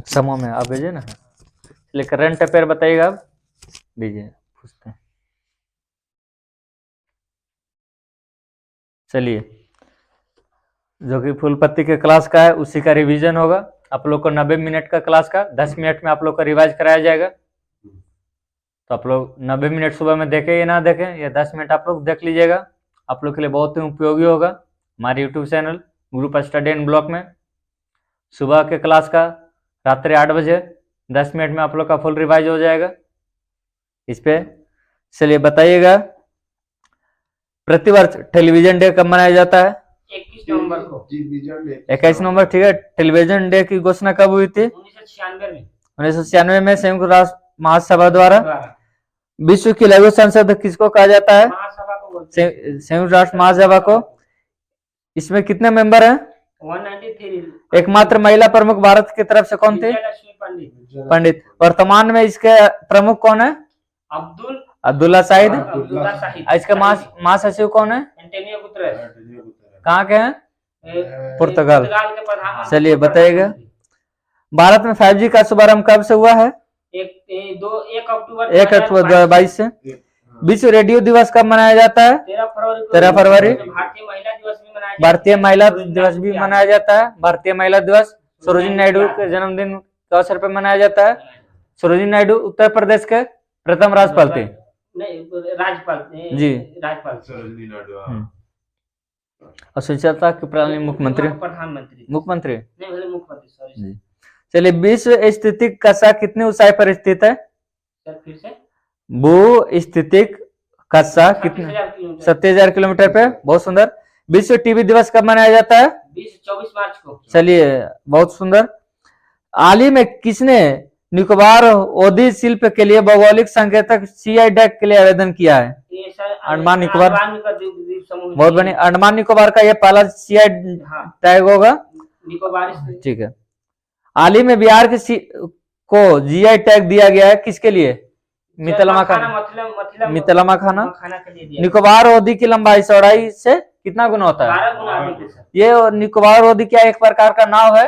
समूह में आप भेजिए ना। चलिए करंट अफेयर बताइएगा, आप दीजिए, पूछते हैं। चलिए, जो कि फुल पत्ती के क्लास का है उसी का रिवीजन होगा। आप लोग को 90 मिनट का क्लास का 10 मिनट में आप लोग को रिवाइज कराया जाएगा। तो आप लोग 90 मिनट सुबह में देखें या ना देखें, या 10 मिनट आप लोग देख लीजिएगा, आप लोग के लिए बहुत ही उपयोगी होगा। हमारे YouTube channel group study and block में सुबह के क्लास का रात्रि 8 बजे 10 मिनट में आप लोग का फुल रिवाइज हो जाएगा इस पे। चलिए बताइएगा, प्रतिवर्ष टेलीविजन डे कब मनाया जाता है? 21 नवंबर को। 21 नवंबर, ठीक है। टेलीविजन डे की घोषणा कब हुई थी? 1996 में संयुक्त राष्ट्र महासभा द्वारा। विश्व की लघु संसद किसको कहा जाता है? संयुक्त राष्ट्र महासभा को। इसमें कितने मेंबर हैं? 193। एकमात्र महिला प्रमुख भारत की तरफ से कौन थे? पंडित। वर्तमान में इसके प्रमुख कौन है? अब्दुल्ला शाहिद। इसके महासचिव कौन है? कहाँ के हैं? पुर्तगाल। चलिए बताइएगा, भारत में 5G का शुभारंभ कब से हुआ है? 1 अक्टूबर 2022 से। विश्व रेडियो दिवस कब मनाया जाता है? 13 फरवरी। भारतीय महिला दिवस भी मनाया जाता है। भारतीय महिला दिवस सरोजिनी नायडू के जन्मदिन के अवसर पर मनाया जाता है। सरोजिनी नायडू उत्तर प्रदेश के प्रथम राज्यपाल थे। जी, सरोजिनी नायडू। और स्वच्छता की प्रणाली मुख्यमंत्री, मुख्यमंत्री जी। चलिए, विश्व स्थितिक कक्षा कितनी ऊंचाई पर स्थित है? भू स्थितिक कक्षा कितने? 70,000 किलोमीटर पे। बहुत सुंदर। विश्व टीबी दिवस कब मनाया जाता है? 24 मार्च को। चलिए, बहुत सुंदर। हाल ही में किसने निकोबार ओदी शिल्प के लिए भौगोलिक संकेतक CI टैग के लिए आवेदन किया है? अंडमान निकोबार। बहुत बढ़िया। अंडमान निकोबार का यह पहला CI टैग होगा। ठीक है। हाल ही में बिहार के को GI टैग दिया गया है, किसके लिए? मितला मखाना। निकोबार ओदी की लंबाई चौड़ाई से कितना गुना होता है? ये निकोबार ओदी क्या एक प्रकार का नाव है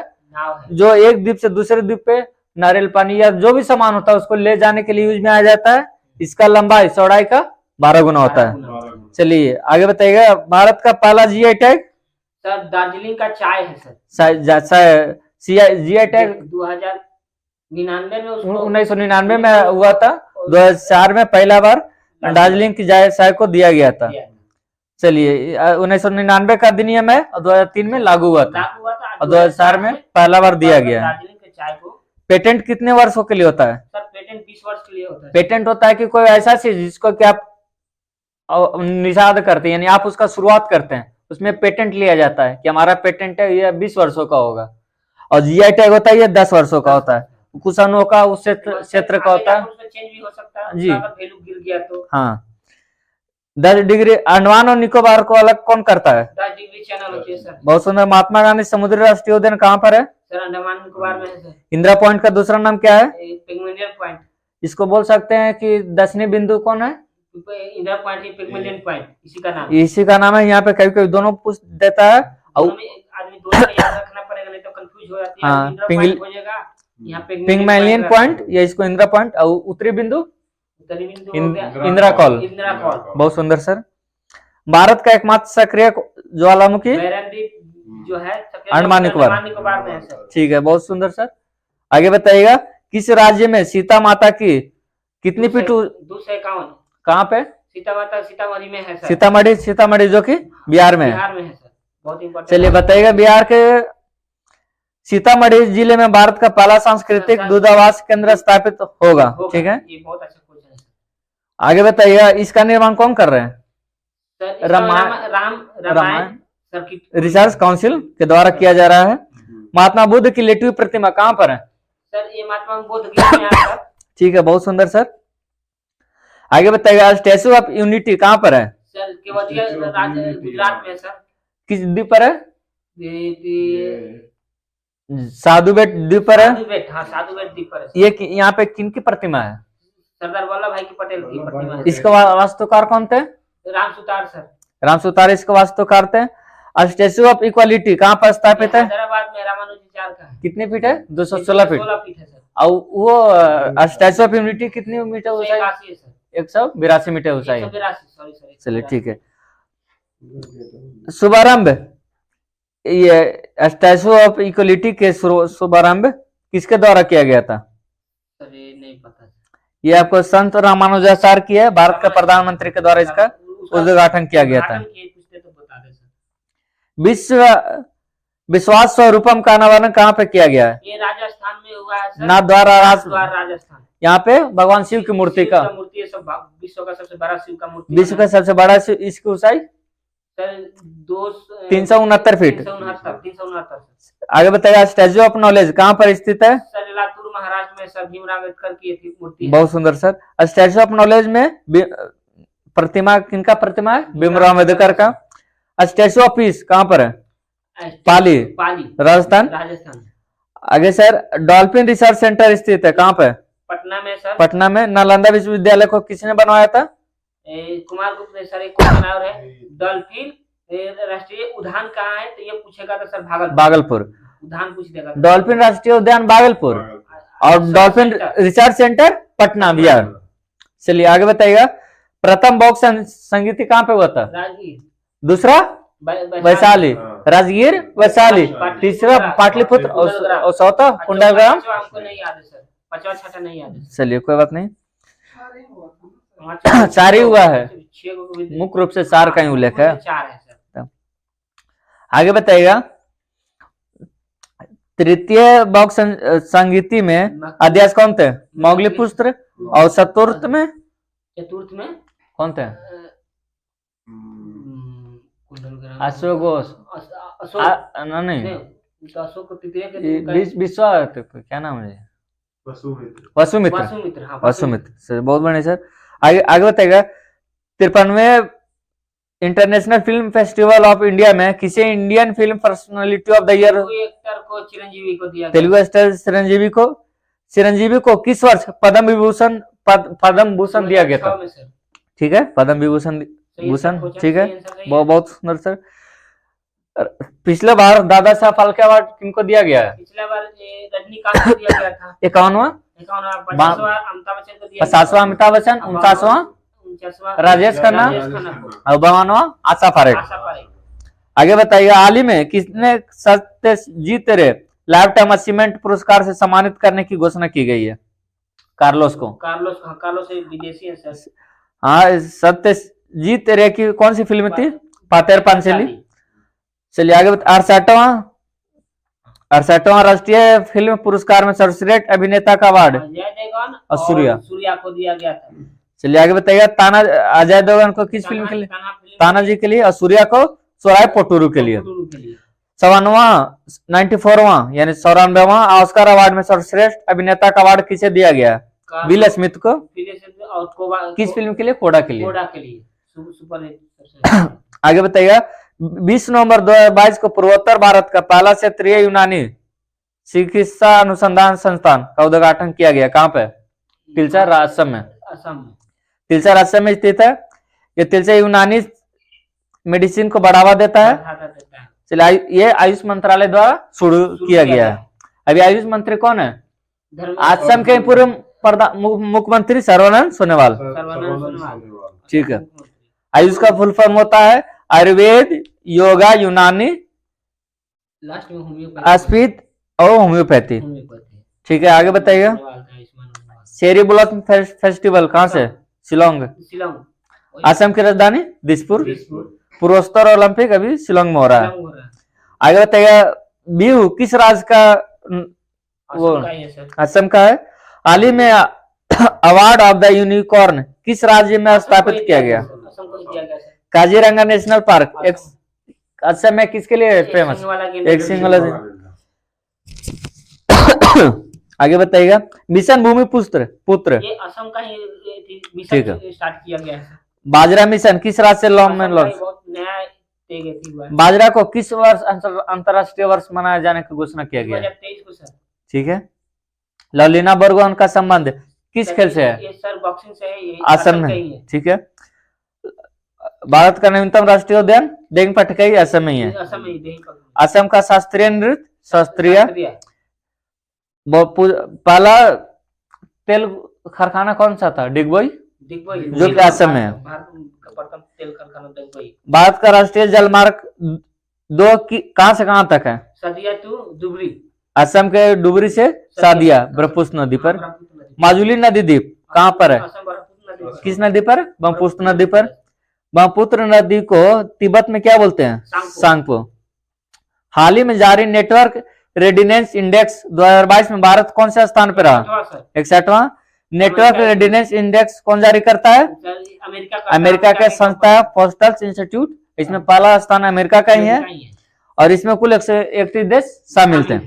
जो एक द्वीप से दूसरे द्वीप पे नारियल पानी या जो भी सामान होता है उसको ले जाने के लिए यूज में आ जाता है। इसका लंबाई चौड़ाई का 12 गुना होता है। चलिए आगे बताइएगा, भारत का पहला GI टैग? सर दार्जिलिंग का चाय है सर। GI टैग 1999 में 1999 में हुआ था। 2004 में पहला बार दार्जिलिंग की चाय को दिया गया था। चलिए, 1999 का अधिनियम है और 2003 में लागू हुआ था और 2004 में पहला बार दिया गया है। पेटेंट कितने वर्षों के लिए होता है? सर पेटेंट 20 वर्ष के लिए होता है। पेटेंट होता है कि कोई ऐसा चीज जिसको कि आप निषाद करते हैं, यानी आप उसका शुरुआत करते हैं, उसमें पेटेंट लिया जाता है कि हमारा पेटेंट है ये 20 वर्षों का होगा। और GI टैग होता है ये 10 वर्षों का होता है। कुछ अणुओं का उस क्षेत्र का होता है चेंज भी हो सकता है जी। अगर वैल्यू गिर गया तो। हाँ। 10 डिग्री अंडमान और निकोबार को अलग कौन करता है? 10 डिग्री चैनल होती है सर। बहुत सुंदर। महात्मा गांधी समुद्री राष्ट्रीय उद्यान कहाँ पर है? सर अंडमान निकोबार में है सर। इंदिरा पॉइंट का दूसरा नाम क्या है? Pygmalion point. इसको बोल सकते हैं कि दक्षिणी बिंदु कौन है? इंदिरा पॉइंट ही पिग्मेलियन पॉइंट इसी का नाम। इसी का नाम है। यहाँ पे कभी कभी दोनों पूछ देता है। आदमी दोनों याद रखना पड़ेगा नहीं तो कंफ्यूज हो जाती है। हाँ, पिग्मेलियन पॉइंट या इसको इंदिरा पॉइंट। और उत्तरी बिंदु इंदिरा कॉल। बहुत सुंदर सर। भारत का एकमात्र सक्रिय ज्वालामुखी जो है अंडमान निकोबार में है सर। ठीक है, बहुत सुंदर सर। आगे बताइएगा, किस राज्य में सीता माता की कितनी पीठ? 251। कहाँ पे? सीता माता सीतामढ़ी में है सर। सीतामढ़ी जो कि बिहार में है सर। बहुत इंपॉर्टेंट। चलिए बताइएगा, बिहार के सीतामढ़ी जिले में भारत का पहला सांस्कृतिक दूतावास केंद्र स्थापित होगा। ठीक है, ये बहुत अच्छा क्वेश्चन है। आगे बताइएगा, इसका निर्माण कौन कर रहे हैं? रामायण रिसर्च काउंसिल के द्वारा किया जा रहा है। महात्मा बुद्ध की लेटी हुई प्रतिमा कहाँ पर है? सर ये महात्मा बुद्ध की ठीक है, बहुत सुंदर सर। आगे बताइएगा, स्टैचू ऑफ यूनिटी कहाँ पर है? सर केवड़िया गुजरात में सर। किस द्वीप पर है? साधु बेट द्वीप पर है। साधु बेट द्वीप पर है। ये यहाँ पे किन की प्रतिमा है? सरदार वल्लभ भाई की पटेल की प्रतिमा है। इसका वास्तुकार कौन थे? राम सुतार सर। राम सुतार इसका वास्तुकार थे। स्टैच्यू ऑफ इक्वालिटी कहाँ पर स्थापित है? हैदराबाद में रामानुजाचार्य का है। कितनी फीट है? 216 फीट। 16 फीट है सर। और वो स्टैच्यू ऑफ यूनिटी कितनी मीटर ऊंचाई? 181 है सर। 182 मीटर ऊंचाई है। 182 सॉरी। चलिए ठीक है। शुभारंभ, ये स्टैच्यू ऑफ इक्वलिटी के शुभारंभ किसके द्वारा किया गया था? सर ये नहीं पता। ये आपको संत रामानुजाचार्य की है, भारत के प्रधानमंत्री के द्वारा इसका उद्घाटन किया गया था। तो बता दे सर। विश्व विश्वास स्वरूपम का अनावरण कहाँ पे किया गया है? ये राजस्थान में हुआ है सर। नाथद्वारा राजस्थान। यहाँ पे भगवान शिव की मूर्ति का मूर्ति है, सब विश्व का सबसे बड़ा शिव का मूर्ति। विश्व का सबसे बड़ा शिव, इसकी ऊंचाई सर 369 फीट। 369। आगे बताइए, स्टैच्यू ऑफ नॉलेज कहाँ पर स्थित है? सर लातूर महाराष्ट्र में सर भीमराव अम्बेडकर की थी मूर्ति। बहुत सुंदर सर। स्टैच्यू ऑफ नॉलेज में प्रतिमा, किनका प्रतिमा है? भीमराव अम्बेडकर का। स्टैच्यू ऑफ पीस कहाँ पर है? पाली राजस्थान। आगे सर, डॉल्फिन रिसर्च सेंटर स्थित है कहाँ पे? पटना में सर। पटना में। नालंदा विश्वविद्यालय को किसने बनवाया था? कुमार गुप्त ने सर। एक बनाया है डॉल्फिन राष्ट्रीय उद्यान कहाँ है, तो ये पूछेगा तो सर भागलपुर। उद्यान पूछ देगा। डॉल्फिन राष्ट्रीय उद्यान भागलपुर और dolphin research centre Patna Bihar. चलिए आगे बताइएगा, प्रथम बॉक्स संगीत कहाँ पे हुआ था? राजगीर। दूसरा वैशाली। राजगीर, वैशाली। तीसरा पाटलिपुत्र और चौथा कुंडलग्राम। हमको नहीं याद है सर, 5वां 6वां नहीं याद है। चलिए कोई बात नहीं, 4 ही हुआ है, मुख्य रूप से 4 का ही उल्लेख है। 4 है सर। आगे बताइएगा, तृतीय बॉक्स संगीति में अध्यास कौन थे? मोगली पुत्र। और चतुर्थ में कौन थे? अशोक घोष। नहीं, विश्वा क्या नाम है? वसुमित्र सर, बहुत बढ़िया सर। आगे बताइएगा, 53वें international film festival of India में किसे Indian film personality of the year actor को चिरंजीवी को दिया? तेलुगु स्टार चिरंजीवी को किस वर्ष पद्म भूषण दिया गया था? ठीक है, पद्म विभूषण। ठीक है, बहुत सुंदर सर। पिछले बार दादा साहब फाल्के अवार्ड किनको दिया गया है? पिछले बार रजनीकांत को दिया गया था। 51वां 50वां अमिताभ बच्चन, 49वां राजेश खन्ना और 52वां आशा पारेख। आगे बताइए, हाल ही में किसने सत्यजीत रे लाइफ टाइम अचीवमेंट पुरस्कार से सम्मानित करने की घोषणा की गई है? कार्लोस को। कार्लोस विदेशी है सर। हाँ, सत्यजीत रे की कौन सी फिल्म थी? पातेर पांचाली। चलिए आगे, 68वां राष्ट्रीय फिल्म पुरस्कार में सर्वश्रेष्ठ अभिनेता का अवार्ड सूर्या को दिया गया था। चलिए आगे बताइएगा, अजय देवगन को किस फिल्म के लिए? तानाजी के लिए। और सूर्या को सोराय पोटुरु के लिए। 94वां यानी 94वां ऑस्कर अवार्ड में सर्वश्रेष्ठ अभिनेता का अवार्ड किसे दिया गया? विल स्मिथ को। किस फिल्म के लिए? कोडा के लिए। आगे बताइएगा, 20 नवंबर 2022 को पूर्वोत्तर भारत का पहला क्षेत्रीय यूनानी चिकित्सा अनुसंधान संस्थान का उद्घाटन किया गया। कहाँ पे? तिलचा, असम में। तिलचा असम में स्थित है। ये तिलचा यूनानी मेडिसिन को बढ़ावा देता है। चलिए, ये आयुष मंत्रालय द्वारा शुरू किया गया है। अभी आयुष मंत्री कौन है? असम के पूर्व मुख्यमंत्री सर्बानंद सोनोवाल। ठीक है। आयुष का फुल फॉर्म होता है आयुर्वेद, योगा, यूनानी, आयुर्वेद और होम्योपैथी। ठीक है, आगे बताइएगा, चेरी ब्लॉसम फेस्टिवल कहाँ से? शिलोंग। असम की राजधानी दिसपुर। पूर्वोत्तर ओलंपिक अभी शिलोंग में हो रहा है। आगे बताइएगा, बिहू किस राज्य का? वो असम का है। हाल ही में अवार्ड ऑफ द यूनिकॉर्न किस राज्य में स्थापित किया गया? काजीरंगा नेशनल पार्क असम में किसके लिए फेमस? एक सिंह वाला। आगे बताइएगा, मिशन भूमि पुत्र ये असम का ही ठीक है, स्टार्ट किया गया है। बाजरा मिशन किस राज्य से लॉन्च? बाजरा को किस वर्ष अंतरराष्ट्रीय वर्ष मनाए जाने की घोषणा किया गया? 2023 को सर। ठीक है। लवलीना बरगोहाईं का संबंध किस खेल से है? ये सर बॉक्सिंग से है। असम में। ठीक है। भारत का नवीनतम राष्ट्रीय उद्यान देंग पटकाई असम में ही है। असम में देही पग- असम का शास्त्रीय नृत्य शास्त्रीय। शास्त्रीय। पहला तेल कारखाना कौन सा था? डिगबोई, दिग्बोई जो कि असम में है। भारत का प्रथम तेल कारखाना दिग्बोई। भारत का राष्ट्रीय जलमार्ग 2 की कहां से कहां तक है? सदिया टू दुबरी। असम के डुबरी से सादिया ब्रह्मपुत्र नदी पर। ब्रह्मपुत्र नदी। माजुली नदी द्वीप कहां पर है? असम ब्रह्मपुत्र नदी पर। किस नदी पर? ब्रह्मपुत्र नदी पर। ब्रह्मपुत्र नदी को तिब्बत में क्या बोलते हैं? सांगपो। सांगपो। हाल ही में जारी नेटवर्क रेडिनेंस इंडेक्स 2022 में भारत कौन से स्थान पर रहा? 61वां। नेटवर्क रेडिनेंस इंडेक्स कौन जारी करता है? अमेरिका के संस्था पोस्टल इंस्टीट्यूट। इसमें पहला स्थान अमेरिका का ही है और इसमें कुल 131 देश शामिल थे।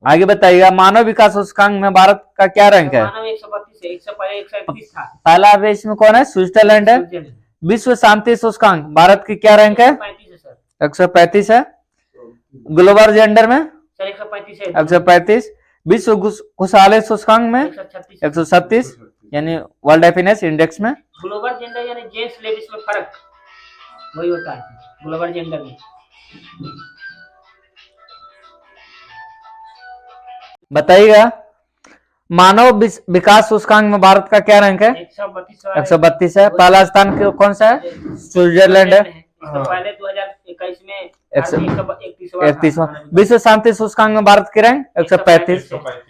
आगे बताइएगा, मानव विकास सूचकांक में भारत का क्या रैंक है? मानव 132 है, 131 था। पहला इसमें कौन है? स्विट्जरलैंड है। विश्व शांति सूचकांक भारत की क्या रैंक है? 135 है सर। 135 है। ग्लोबल जेंडर में सर 135 है। 135। विश्व खुशहाली सूचकांक में 136। 137, यानी वर्ल्ड हैप्पीनेस इंडेक्स में। ग्लोबल जेंडर यानी जेंट्स लेडीज में फर्क वही होता है ग्लोबल जेंडर में। बताइएगा, मानव विकास सूचकांक में भारत का क्या रैंक है? 132 है। पहला स्थान कौन सा है? स्विट्जरलैंड है। पहले 2021 में 131वां। विश्व शांति सूचकांक में भारत की रैंक 135।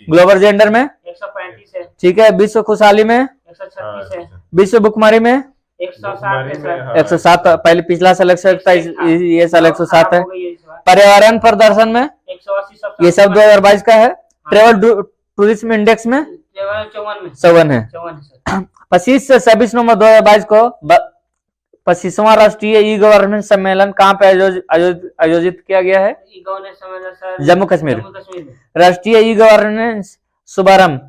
ग्लोबल जेंडर में 135 है। ठीक है। विश्व खुशहाली में 136 है। विश्व भुखमरी में 107 है सर। 107। पहले पिछला साल 127, ये साल 107 है। हो गई है इस बार। पर्यावरण प्रदर्शन में 180 ये सब 2022 का है। ट्रेवल टूरिज्म इंडेक्स में 54 में 54 है। 54 है सर। 25 से 26 नवंबर 2022 को 25वां राष्ट्रीय ई गवर्नेंस सम्मेलन कहाँ पे आयोजित किया गया है? जम्मू कश्मीर। में। राष्ट्रीय ई गवर्नेंस शुभारंभ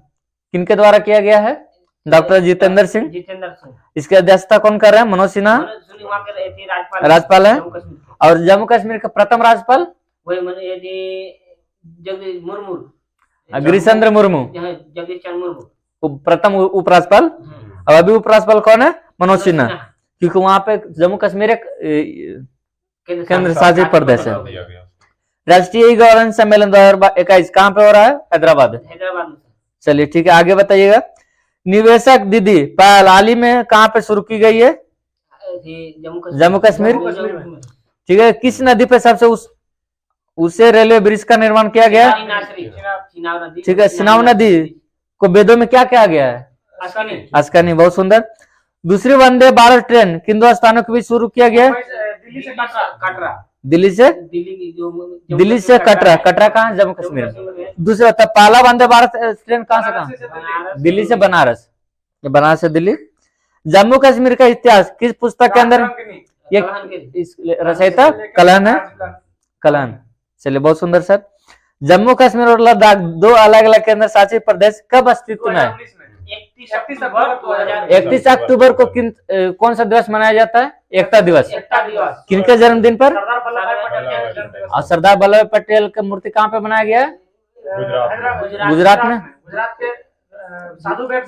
किनके द्वारा किया गया है? डॉक्टर जितेंद्र सिंह। जितेंद्र सिंह। इसकी अध्यक्षता कौन कर रहे हैं? मनोज सिन्हा वहाँ के रहे थे राज्यपाल है। जम्मू कश्मीर के। और जम्मू कश्मीर के प्रथम राज्यपाल वही जगदीश मुर्मू। गिरीशचंद्र मुर्मू, जगदीश चंद्र मुर्मू प्रथम उपराज्यपाल। और अभी उपराज्यपाल कौन है? मनोज सिन्हा, क्योंकि वहां पे जम्मू कश्मीर एक केंद्र शासित प्रदेश है। राष्ट्रीय ई गवर्नेंस सम्मेलन 2021 कहाँ पे हो रहा है? हैदराबाद। हैदराबाद में। चलिए ठीक है, आगे बताइएगा। निवेशक दीदी पहल हाल ही में कहाँ पे शुरू की गई है? जम्मू कश्मीर। ठीक है। किस नदी पे सबसे उससे रेलवे ब्रिज का निर्माण किया गया? ठीक है। सिनाव नदी को वेदों में क्या कहा गया है? अस्कनी। बहुत सुंदर। दूसरी वंदे भारत ट्रेन किन 2 स्थानों के बीच शुरू किया गया? दिल्ली से कटरा। कटरा कहाँ है? जम्मू कश्मीर। दूसरा था पहला वंदे भारत ट्रेन कहाँ से कहाँ? दिल्ली से बनारस। बनारस से दिल्ली। जम्मू कश्मीर का इतिहास किस पुस्तक के अंदर? ये रचयिता कलान है। कलान। चलिए बहुत सुंदर सर। जम्मू कश्मीर और लद्दाख 2 अलग अलग केंद्र शासित प्रदेश कब अस्तित्व में है? 31 अक्टूबर को कौन सा दिवस मनाया जाता है? एकता दिवस। किनके जन्मदिन पर? और सरदार वल्लभ पटेल की मूर्ति कहाँ पे बनाया गया है? गुजरात में। साधु बेट।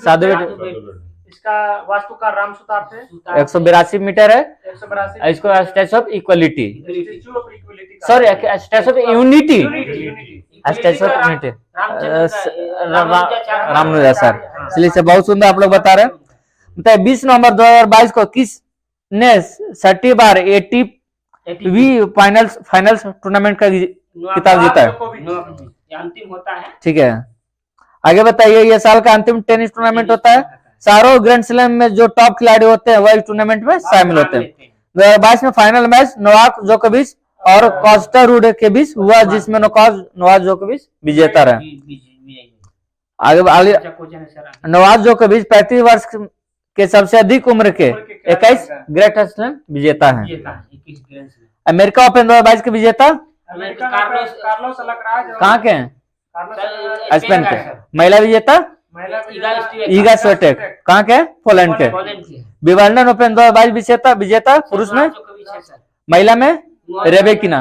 इसका वास्तुकार राम सुतार थे। 182 मीटर है। इसको statue of equality, sorry statue of unity, statue of unity Ramanuja sir. चलिए से बहुत सुंदर आप लोग बता रहे हैं। 20 नवंबर 2022 को किस ने 60 बार ATP फाइनल्स टूर्नामेंट का खिताब जीता है? अंतिम होता है। ठीक है, आगे बताइए। ये साल का अंतिम टेनिस टूर्नामेंट होता है। सारों ग्रैंड स्लैम में जो टॉप खिलाड़ी होते हैं वही टूर्नामेंट में शामिल होते हैं। 2022 में फाइनल मैच नोवाक जोकोविच और कॉस्टा रूड के बीच हुआ, जिसमें नोवाक जोकोविच विजेता रहे। आगे नोवाक जोकोविच 35 वर्ष के सबसे अधिक उम्र के 21 ग्रैंड स्लैम विजेता हैं। अमेरिका ओपन 2022 के विजेता कहाँ के हैं? स्पेन के। महिला विजेता ईगा स्विएटेक कहाँ के? पोलैंड के। विंबलडन ओपन 2022 विजेता पुरुष में, महिला में रेबेकिना।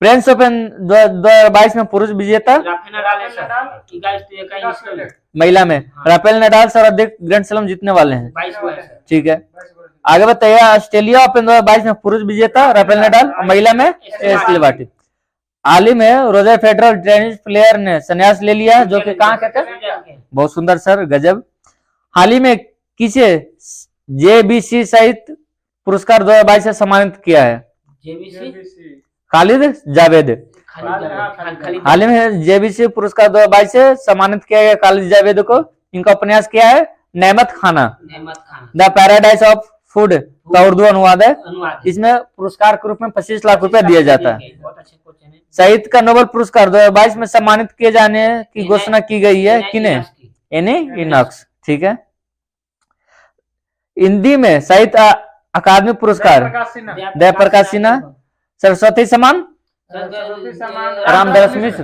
फ्रेंच ओपन 2022 में पुरुष विजेता राफेल नडाल है सर, 21 महिला में राफेल नडाल सर्वाधिक ग्रैंड स्लैम जीतने वाले हैं। 22 हुआ है सर। ठीक है, आगे बताइए। ऑस्ट्रेलिया ओपन 2022 में पुरुष विजेता राफेल नडाल और महिला में एशली बार्टी। हाल ही में रोजर फेडरर टेनिस प्लेयर ने संन्यास ले लिया, जो कि कहाँ कहते हैं। बहुत सुंदर सर, गजब। हाल ही में किसे जेबीसी साहित्य पुरस्कार 2022 से सम्मानित किया है? जेबीसी खालिद जावेद। खाली हाल ही में जेबीसी पुरस्कार 2022 से सम्मानित किया गया खालिद जावेद को। इनका उपन्यास क्या है? नेमत खाना, द पैराडाइज ऑफ फूड का उर्दू अनुवाद है। अनुवाद इसमें पुरस्कार के रूप में 25 लाख रुपए दिया जाता है। बहुत अच्छे क्वेश्चन है। साहित्य का नोबेल पुरस्कार 2022 में सम्मानित किए जाने की घोषणा की गई है किन्हें? एनी इनॉक्स। ठीक है। हिंदी में साहित्य अकादमी पुरस्कार जयप्रकाश सिन्हा, सरस्वती सम्मान रामदास मिश्र,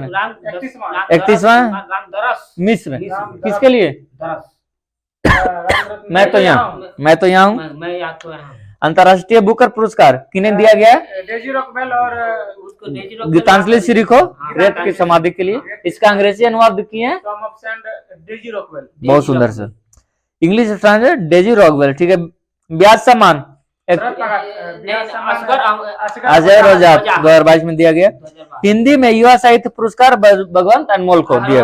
31वां मिश्र। किसके लिए? मैं तो यहाँ हूँ। मैं यहाँ तो यहाँ अंतर्राष्ट्रीय बुकर पुरस्कार किन्हें दिया गया है? डेजी रॉकवेल और उसको डेजी रॉकवेल गीतांजलि श्री को रेत की समाधि के लिए। इसका अंग्रेजी अनुवाद किए हैं Tom of sand Daisy Rockwell. बहुत सुंदर sir. English translate Daisy Rockwell. ठीक है। ब्याज सम्मान अजय रोजात 2022 में दिया गया। हिंदी में युवा साहित्य पुरस्कार भगवंत अनमोल को दिया।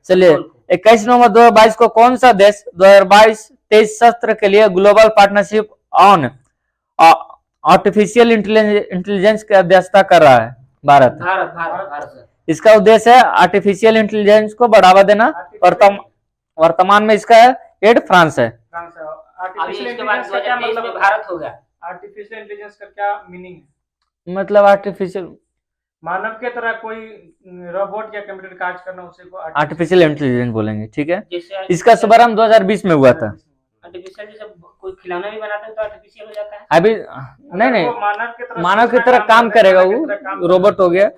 चलिए, 21 नवंबर 2022 को कौन सा देश 2022-23 सत्र के लिए global partnership on artificial intelligence की अध्यक्षता कर रहा है? भारत। भारत इसका उद्देश्य है आर्टिफिशियल इंटेलिजेंस को बढ़ावा देना। वर्तमान में इसका हेड फ्रांस है। अभी इसके बाद 2023 में भारत हो गया। आर्टिफिशियल इंटेलिजेंस का क्या मीनिंग है? मतलब आर्टिफिशियल मानव के तरह कोई रोबोट या कंप्यूटर कार्य करना, उसे को आर्टिफिशियल इंटेलिजेंस बोलेंगे। ठीक है। जैसे इसका शुभारंभ 2020 में हुआ था। आर्टिफिशियल जैसे कोई खिलौना भी बनाता है तो आर्टिफिशियल हो जाता है। अभी नहीं, वो मानव की तरह काम करेगा, वो रोबोट हो गया।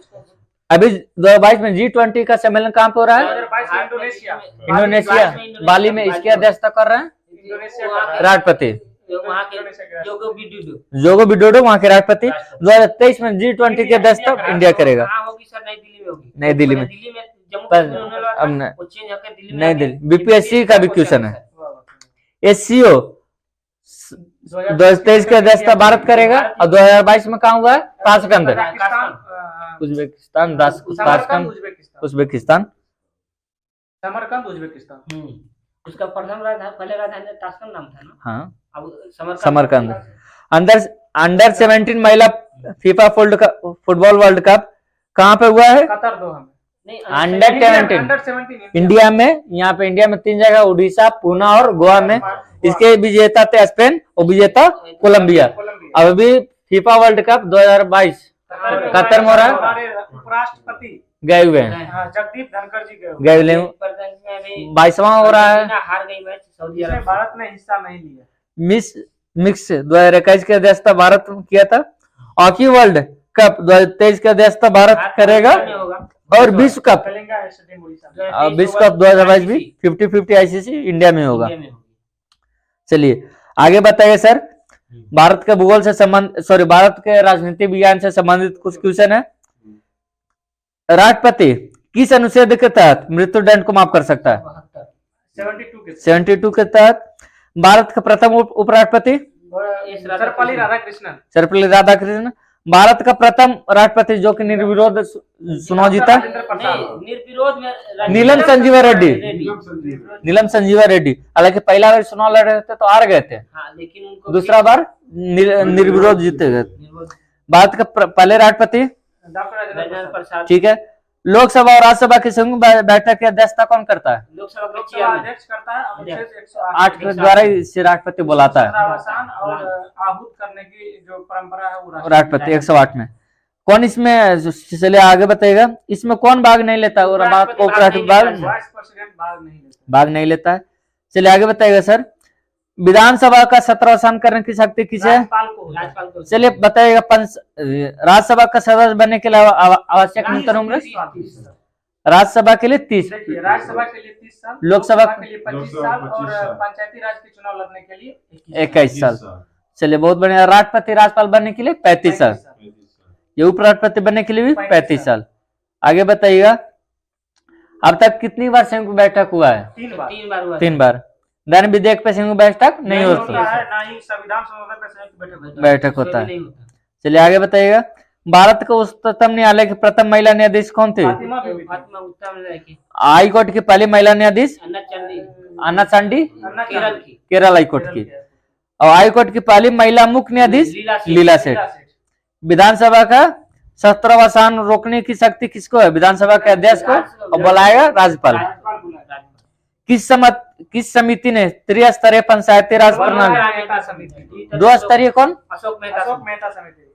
अभी 2022 में G20 का सम्मेलन कहाँ पे हो रहा है? 2022 में इंडोनेशिया बाली में। इसकी अध्यक्षता कर रहे हैं इंडोनेशिया राष्ट्रपति वहाँ के जोको विडोडो, वहाँ के राष्ट्रपति। 2023 में G20 की अध्यक्षता इंडिया करेगा। कहाँ होगी सर? नई दिल्ली में होगी। नई दिल्ली में। दिल्ली में जम्मू कश्मीर होने वाला अब था, वो चेंज होकर दिल्ली में नई आ गया। दिल्ली बीपीएससी का भी क्वेश्चन है। एससीओ 2023 की अध्यक्षता भारत करेगा और 2022 में कहाँ हुआ है? Tashkent, Uzbekistan. Uzbekistan. Samarkand Uzbekistan. उसका प्रथम राजधानी पहले राजधानी ताशकंद नाम था ना। हाँ, अब समरकंद। अंडर 17 महिला फीफा फुटबॉल वर्ल्ड कप कहाँ पे हुआ है? कतर दोहा में। अंडर 17 इंडिया में। यहाँ पे इंडिया में 3 जगह, उड़ीसा, पुणे और गोवा में। इसके विजेता थे स्पेन और विजेता कोलंबिया। अब अभी फीफा वर्ल्ड कप 2022 कतर में हो रहा है। उपराष्ट्रपति गए हुए हैं, जगदीप धनखड़ जी गए हुए। 22वां हो रहा है। हार गई मैच सऊदी जिसमें अरब। भारत ने हिस्सा नहीं लिया। मिक्स 2021 की अध्यक्षता भारत किया था। हॉकी वर्ल्ड कप 2023 की अध्यक्षता भारत करेगा। और विश्व कप विश्व कप 2022 भी 50-50 आईसीसी इंडिया में होगा। चलिए आगे बताइए सर। भारत के भूगोल से भारत के राजनीति विज्ञान से संबंधित कुछ क्वेश्चन है। राष्ट्रपति किस अनुच्छेद के तहत मृत्यु दंड को माफ कर सकता है? 72 के तहत। भारत का प्रथम उपराष्ट्रपति सर्वपल्ली राधाकृष्णन। भारत का प्रथम राष्ट्रपति जो कि निर्विरोध चुनाव जीता, निर्विरोध में नीलम संजीवा रेड्डी। नीलम संजीवा रेड्डी हालांकि पहला बार चुनाव लड़ रहे थे तो हार गए थे, लेकिन उनको दूसरा बार निर्विरोध जीते गए। भारत का पहले राष्ट्रपति राजेंद्र प्रसाद। ठीक है। लोकसभा और राज्यसभा की संयुक्त बैठक की अध्यक्षता कौन करता है? लोकसभा के लोकसभा अध्यक्ष करता है। अनुच्छेद 8 के द्वारा इसे राष्ट्रपति बुलाता है। अवसान और आहूत करने की जो परंपरा है वो राष्ट्रपति 108 में। कौन इसमें, चलिए आगे बताइएगा, इसमें कौन भाग नहीं लेता? और बात को उपराष्ट्रपति वाइस प्रेसिडेंट भाग नहीं लेता है। चलिए आगे बताइएगा सर। विधानसभा का सत्र अवसान करने की शक्ति किसे है? राज्यपाल को। चलिए बताइएगा। राज्यसभा का सदस्य बनने के लिए आवश्यक न्यूनतम उम्र? राज्यसभा के लिए 30, राज्यसभा के लिए 30 साल, लोकसभा के लिए 25 साल और पंचायती राज के चुनाव लड़ने के लिए 21 साल। चलिए बहुत बढ़िया। राष्ट्रपति राज्यपाल बनने के लिए 35 साल। ये उपराष्ट्रपति बनने के लिए भी 35 साल। आगे बताइएगा, अब तक कितनी बार संयुक्त बैठक हुआ है? 3 बार। 3 बार हुआ। 3 बार। धन विधेयक पे संयुक्त बैठक नहीं होती होता है, है, ना ही संविधान संशोधन पे संयुक्त बैठक होता है। नहीं होता। चलिए आगे बताइएगा, भारत के उच्चतम न्यायालय की प्रथम महिला न्यायाधीश कौन थी? फातिमा बीबी। फातिमा उत्तम की हाई कोर्ट की पहली महिला न्यायाधीश अन्ना चंदी अन्ना चांडी, केरल की केरल हाई कोर्ट की। और हाई कोर्ट की पहली महिला मुख्य न्यायाधीश लीला सेठ। विधानसभा का सत्रावसान रोकने की शक्ति किसको है? विधानसभा के अध्यक्ष को, और बुलाएगा राज्यपाल। किस समिति ने त्रिस्तरीय पंचायती राज प्रणाली, 2 स्तरीय कौन? अशोक अशोक मेहता मेहता समिति।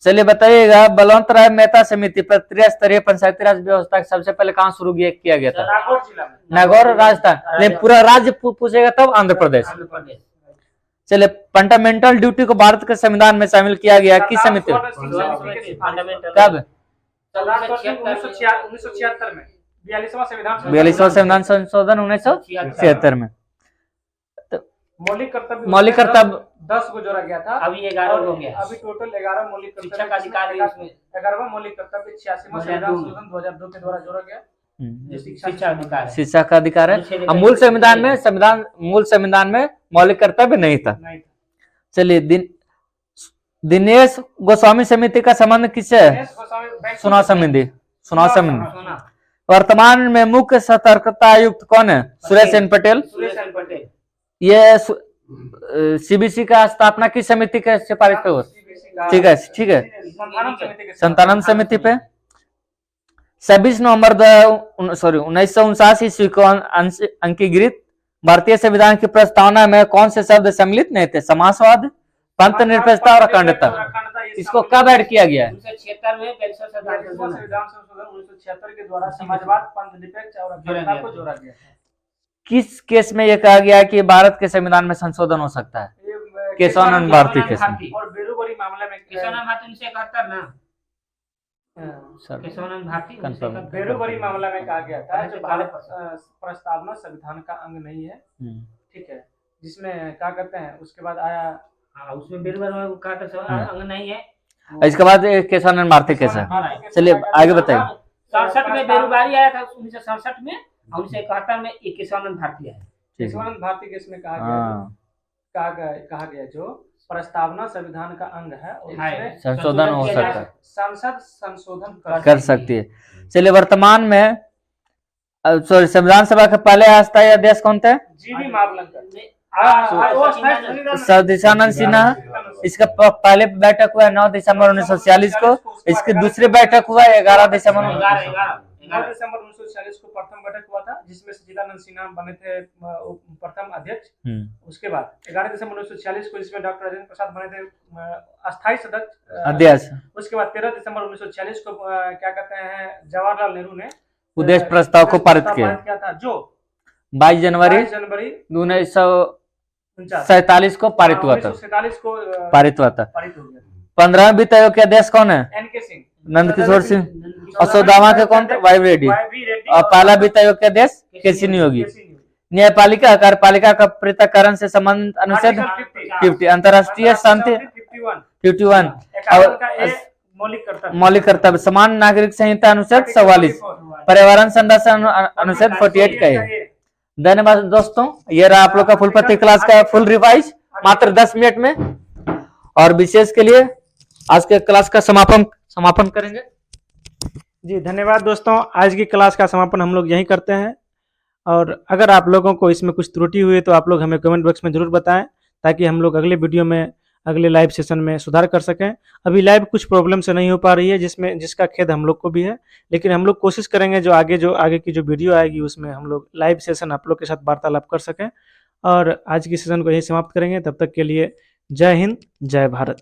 चलिए बताइएगा, बलवंत राय मेहता समिति पर त्रिस्तरीय पंचायती राज व्यवस्था सबसे पहले कहाँ शुरू किया गया था? नागौर जिला में। नागौर राजस्थान। लेकिन पूरा राज्य पूछेगा तब आंध्र प्रदेश। आंध्र प्रदेश। चलिए, फंडामेंटल ड्यूटी को भारत के संविधान में शामिल किया गया किस समिति? फंडामेंटल कब? 1976 में 42वां संविधान 42वां संविधान संशोधन 1976 में। मौलिक कर्तव्य 10 को जोड़ा गया था। अभी 11 हो गया। अभी टोटल 11 मौलिक शिक्षा का अधिकार भी उसमें 11वां मौलिक कर्तव्य 86वां संविधान संशोधन 2002 के द्वारा जोड़ा गया। जो शिक्षा अधिकार है। शिक्षा का अधिकार है। अब मूल संविधान में मौलिक कर्तव्य नहीं था। चलिए, दिनेश गोस्वामी समिति का संबंध किससे है? चुनाव समिति। वर्तमान में मुख्य सतर्कता आयुक्त कौन है? सुरेश एन पटेल। ये सीबीसी का स्थापना किस समिति के सिफारिश पे हुआ? ठीक है। संतानंद समिति पे। 26 नवंबर 1959 ईस्वी को अंगीकृत भारतीय संविधान की प्रस्तावना में कौन से शब्द सम्मिलित नहीं थे? समाजवाद, पंथ निरपेक्षता और अखंडता। इसको कब ऐड किया गया है? 1976 में 42वां संविधान संशोधन 1976 के द्वारा समाजवाद, पंथ निरपेक्ष और अखंडता को जोड़ा गया। किस केस में यह कहा गया कि भारत के संविधान में संशोधन हो सकता है? केशवानंद भारती केस में। और बेरोबरी मामले में केशवानंद भारती 1971 ना, सर केशवानंद भारती कंफर्म। बेरोबरी मामला में कहा गया था जो भारत प्रस्तावना संविधान का अंग नहीं है। ठीक है, जिसमें क्या करते हैं उसके बाद आया। हाँ, उसमें बेरोबरी में कहा था अंग नहीं है। इसके बाद केशवानंद भारती केस है। चलिए आगे बताइए। 67 में बेरोबरी आया था 1967 में, 1971 में केशवानंद भारती आया। केशवानंद भारती केस में कहा गया जो प्रस्तावना संविधान का अंग है और इसमें संशोधन हो सकता है, संसद संशोधन कर सकती है। चलिए, वर्तमान में संविधान सभा के पहले अस्थायी अध्यक्ष कौन थे? जीवी मावलंकर। सतीशानंद सिन्हा। इसका पहले बैठक हुआ 9 दिसंबर 1946 को। इसकी दूसरी बैठक हुआ 11 दिसंबर 1946 को प्रथम बैठक हुआ था, जिसमें सचिदानंद सिन्हा बने थे प्रथम अध्यक्ष। उसके बाद 11 दिसंबर 1946 को इसमें डॉक्टर राजेंद्र प्रसाद बने थे अस्थायी सदस्य अध्यक्ष। उसके बाद 13 दिसंबर 1946 को क्या कहते हैं जवाहरलाल नेहरू ने उद्देश्य प्रस्ताव को पारित किया था, जो 22 जनवरी 1947 को पारित हुआ था। 15वें वित्त आयोग के अध्यक्ष कौन है? NK सिंह, नंद किशोर सिंह। और सौदामा के कौन थे? वाई रेड्डी। और पहला वित्त आयोग के अध्यक्ष केसी योगी। न्यायपालिका कार्यपालिका का पृथक्करण से संबंधित अनुच्छेद 50, अंतर्राष्ट्रीय शांति 51, मौलिक कर्तव्य, समान नागरिक संहिता अनुच्छेद 44, पर्यावरण संरक्षण अनुच्छेद 48 का है। धन्यवाद दोस्तों, ये रहा आप लोग का फुल पत्ती क्लास का फुल रिवाइज मात्र 10 मिनट में। और विशेष के लिए आज के क्लास का समापन करेंगे। जी धन्यवाद दोस्तों, आज की क्लास का समापन हम लोग यहीं करते हैं। और अगर आप लोगों को इसमें कुछ त्रुटि हुई तो आप लोग हमें कमेंट बॉक्स में जरूर बताएं, ताकि हम लोग अगले वीडियो में अगले लाइव सेशन में सुधार कर सकें। अभी लाइव कुछ प्रॉब्लम से नहीं हो पा रही है, जिसका खेद हम लोग को भी है, लेकिन हम लोग कोशिश करेंगे जो आगे की जो वीडियो आएगी उसमें हम लोग लाइव सेशन आप लोग के साथ वार्तालाप कर सकें। और आज की सेशन को यही समाप्त करेंगे। तब तक के लिए जय हिंद, जय भारत।